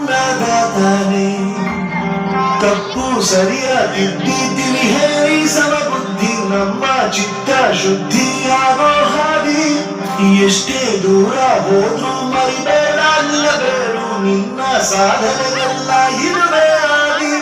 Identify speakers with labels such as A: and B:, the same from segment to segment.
A: ತಾನೆ ತಪ್ಪು ಸರಿಯಾಗಿದ್ದೀನಿ ಹೇಳಿ ಸಮಬುದ್ಧಿ ನಮ್ಮ ಚಿತ್ತ ಶುದ್ಧಿಯಾಗೋ ಹಾದಿ ಎಷ್ಟೇ ದೂರ ಹೋದ್ರೂ ಮರಿಬೇಡ ನಿಲ್ಲಬೇಡು ನಿನ್ನ ಸಾಧನೆಗೆಲ್ಲ ಇರುವೆ ಆದಿ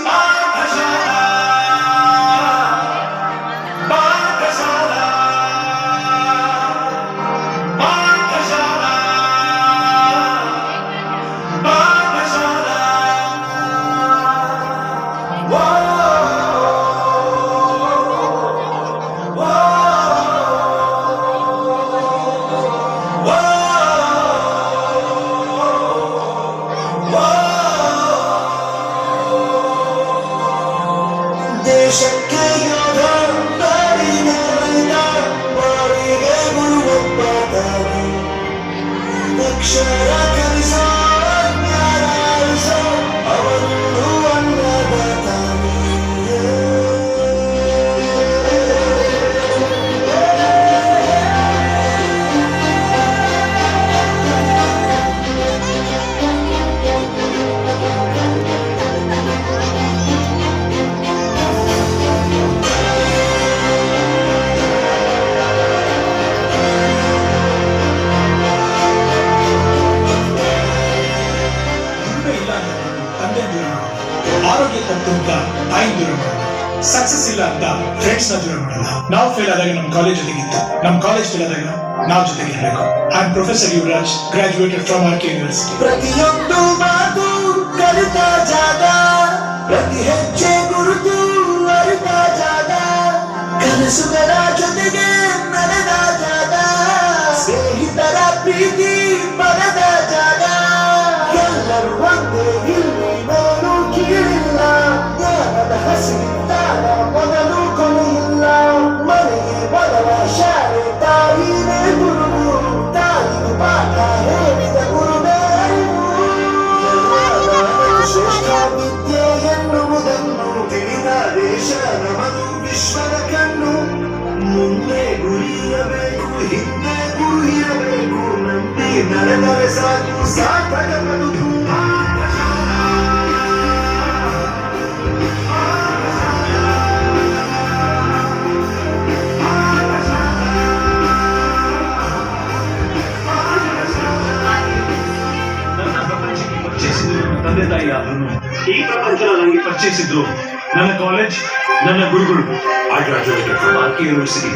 A: ದೇಶಕ್ಕೆ ಯೋಧ ನಾಡಿಗೆ ರೈತ ಬಾಳಿಗೆ ಗುರುವೊಬ್ಬ ತಾನೆ ಅಕ್ಷರ ಕಲಿಸೋ ಜ್ಞಾನ ಅರಿಸೋ ಅವನು ಅನ್ನದ ತಾನೆ
B: ಆರೋಗ್ಯ ತಪ್ಪು ಅಂತ ತಾಯಿ ದೂರ ಮಾಡಲ್ಲ, ಸಕ್ಸಸ್ ಇಲ್ಲ ಅಂತ ಫ್ರೆಂಡ್ಸ್ ನ ದೂರ ಮಾಡಲ್ಲ. ನಾವು ಫೇಲ್ ಆದಾಗ ನಮ್ಮ ಕಾಲೇಜ್ ಜೊತೆಗಿತ್ತು, ನಮ್ಮ ಕಾಲೇಜ್ ಫೇಲ್ ಆದಾಗ ನಾವು ಜೊತೆಗೆ ಇರಬೇಕು. I am professor Yuvraj, graduated from R K university.
A: ಪ್ರತಿಯೊಂದು ಮಾತು ಕಲಿತ ಜಾಗ, ಪ್ರತಿ ಹೆಜ್ಜೆ ಗುರುತು ಅರಿತ ಜಾಗ, ಕನಸುಗಳ ಜೊತೆಗೆ ನಡೆದ ಜಾಗ, ಸ್ನೇಹಿತರ ಪ್ರೀತಿ ಪಡೆದ ಜಾಗ. ಎಲ್ಲರೂ ಒಂದೇ ಇಲ್ಲಿ ನೋಡು ಕೀಳಿಲ್ಲ, ಜ್ಞಾನದ ಹಸಿವಿದ್ದಾಗ ಮೊದಲು ಕೊನೆಯಿಲ್ಲ. ಮನೆಗೆ ಮೊದಲ ಶಾಲೆ ತಾಯಿನೇ ಗುರುವು, ತಾಯಿಗೆ ಪಾಠ ಹೇಳಿದ ಗುರುವೇ ಅರಿವು. ಶ್ರೇಷ್ಠ ವಿದ್ಯೆ ಎನ್ನುವುದನ್ನು ತಿಳಿದ ದೇಶ ನಮದು ವಿಶ್ವದ ಕಣ್ಣು. ಮುಂದೆ ಗುರಿಯಬೇಕು, ಹಿಂದೆ ಗುರಿಯಬೇಕು, ನಂಬಿ ನಡೆದರೆ ಸಾಕು ಸಾರ್ಥಕ ಬದುಕು.
C: ತಂದೆ ತಾಯಿ ಆದ್ರೂ ಈ ಪ್ರಪಂಚನ ನನಗೆ ಪರಿಚಯಿಸಿದ್ರು ನನ್ನ ಕಾಲೇಜ್, ನನ್ನ ಗುರುಗಳು. I graduated from RK University.